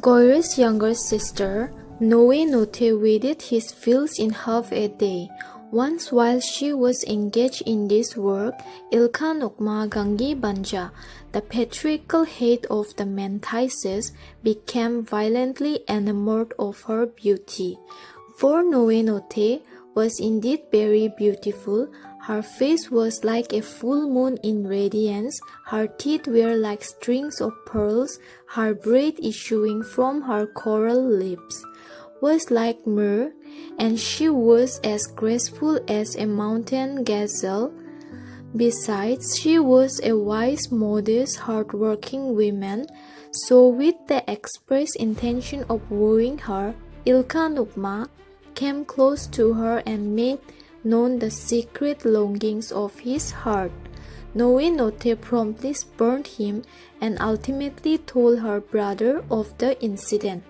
Goira's younger sister, Noe weeded his fields in half a day. Once while she was engaged in this work, Ilkhanukma Gangi Banja, the patriarchal head of the Mantises, became violently enamored of her beauty. For Noe was indeed very beautiful. Her face was like a full moon in radiance, her teeth were like strings of pearls, her breath issuing from her coral lips was like myrrh, and she was as graceful as a mountain gazelle. Besides, she was a wise, modest, hard-working woman, so with the express intention of wooing her, Ilkhanukma came close to her and made known the secret longings of his heart. Note promptly spurned him and ultimately told her brother of the incident.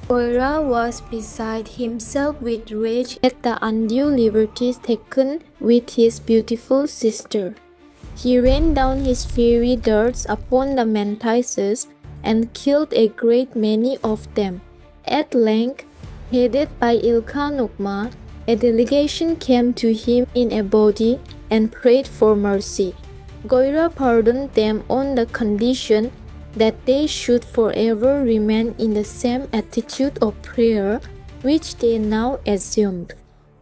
Goira was beside himself with rage at the undue liberties taken with his beautiful sister. He rained down his fiery darts upon the Mantises and killed a great many of them. At length, headed by Ilkhanukma, a delegation came to him in a body and prayed for mercy. Goira pardoned them on the condition that they should forever remain in the same attitude of prayer which they now assumed.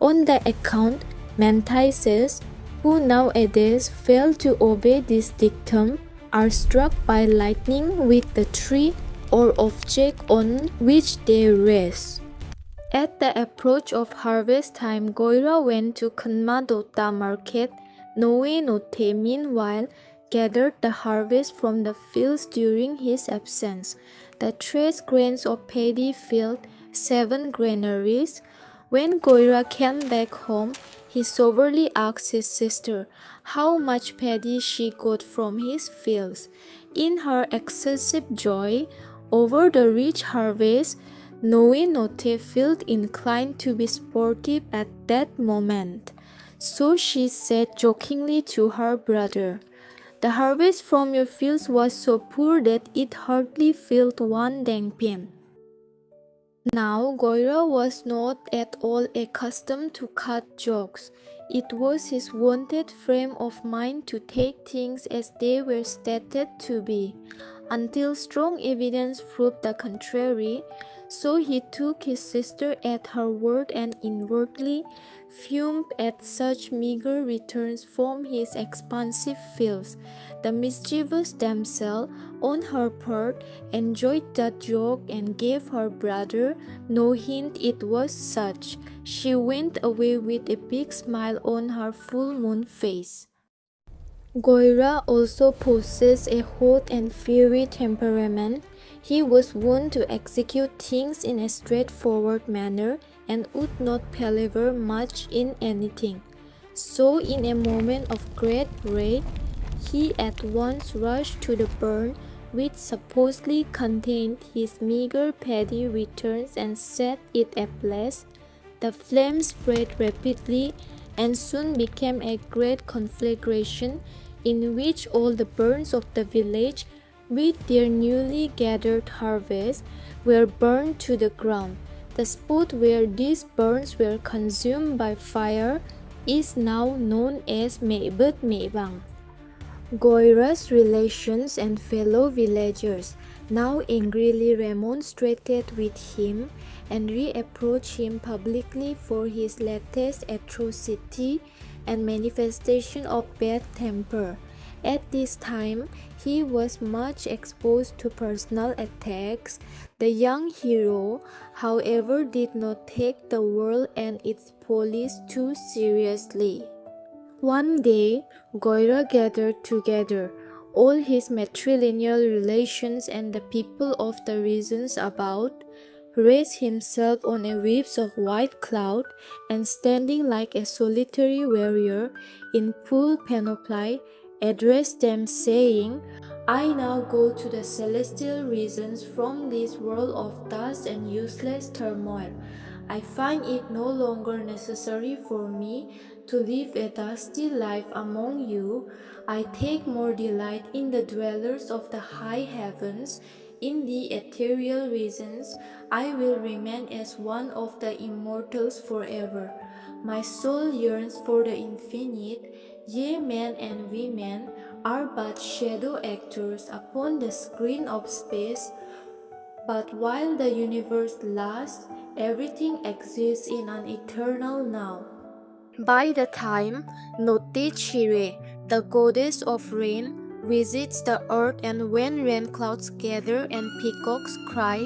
On that account, Mantises, who nowadays fail to obey this dictum, are struck by lightning with the tree or object on which they rest. At the approach of harvest time, Goira went to Kanmadota market. Note meanwhile gathered the harvest from the fields during his absence. The trace grains of paddy filled 7 granaries. When Goira came back home, he soberly asked his sister how much paddy she got from his fields. In her excessive joy over the rich harvest, Note felt inclined to be sportive at that moment. So she said jokingly to her brother, "The harvest from your fields was so poor that it hardly filled 1 dangpin." Now Goira was not at all accustomed to cut jokes. It was his wonted frame of mind to take things as they were stated to be, until strong evidence proved the contrary. So he took his sister at her word and inwardly fumed at such meager returns from his expansive fields. The mischievous damsel, on her part, enjoyed the joke and gave her brother no hint it was such. She went away with a big smile on her full moon face. Goira also possessed a hot and fiery temperament. He was wont to execute things in a straightforward manner and would not palaver much in anything. So in a moment of great rage, he at once rushed to the barn which supposedly contained his meager paddy returns and set it ablaze. The flames spread rapidly and soon became a great conflagration in which all the barns of the village with their newly gathered harvest were burned to the ground. The spot where these barns were consumed by fire is now known as Meibut Meibang. Goira's relations and fellow villagers now angrily remonstrated with him and reproached him publicly for his latest atrocity and manifestation of bad temper. At this time, he was much exposed to personal attacks. The young hero, however, did not take the world and its police too seriously. One day, Goira gathered together all his matrilineal relations and the people of the regions about, raised himself on a wisp of white cloud, and standing like a solitary warrior in full panoply, addressed them saying, "I now go to the celestial regions from this world of dust and useless turmoil. I find it no longer necessary for me to live a dusty life among you. I take more delight in the dwellers of the high heavens, In the ethereal regions, I will remain as one of the immortals forever. My soul yearns for the infinite. Ye men and women are but shadow actors upon the screen of space. But while the universe lasts, everything exists in an eternal now. By the time Notichire, the goddess of rain, visits the earth, and when rain clouds gather and peacocks cry,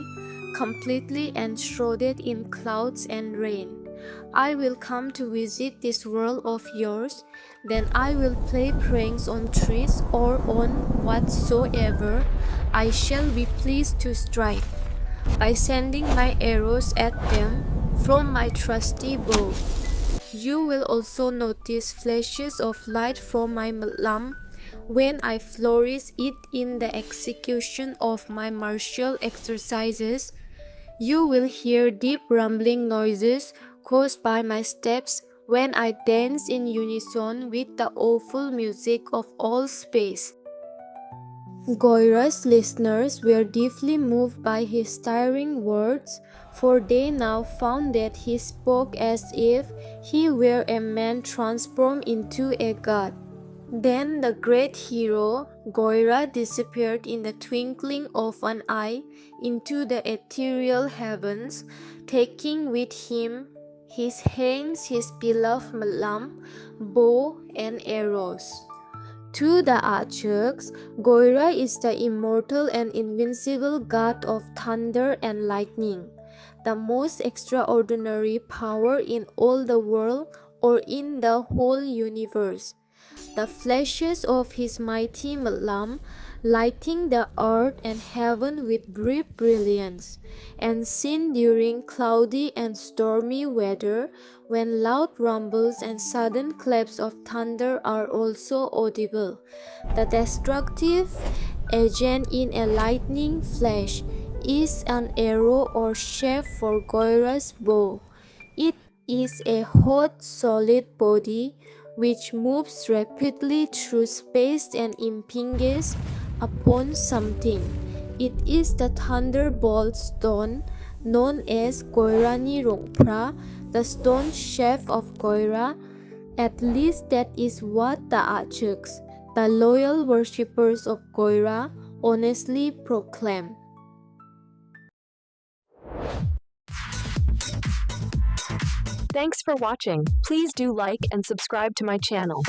completely enshrouded in clouds and rain, I will come to visit this world of yours. Then I will play pranks on trees or on whatsoever I shall be pleased to strike, by sending my arrows at them from my trusty bow. You will also notice flashes of light from my lamp when I flourish it in the execution of my martial exercises. You will hear deep rumbling noises caused by my steps when I dance in unison with the awful music of all space. Goira's listeners were deeply moved by his stirring words, for they now found that he spoke as if he were a man transformed into a god. Then the great hero, Goira, disappeared in the twinkling of an eye into the ethereal heavens, taking with him his hands, his beloved lamp, bow, and arrows. To the Achuks, Goira is the immortal and invincible god of thunder and lightning, the most extraordinary power in all the world or in the whole universe. The flashes of his mighty lamp lighting the earth and heaven with brief brilliance, and seen during cloudy and stormy weather, when loud rumbles and sudden claps of thunder are also audible. The destructive agent in a lightning flash is an arrow or shaft for Goira's bow. It is a hot, solid body which moves rapidly through space and impinges upon something. It is the thunderbolt stone known as Goirani Rongpra, the stone shaft of Goira. At least that is what the Achuks, the loyal worshippers of Goira, honestly proclaim. Thanks for watching. Please do like and subscribe to my channel.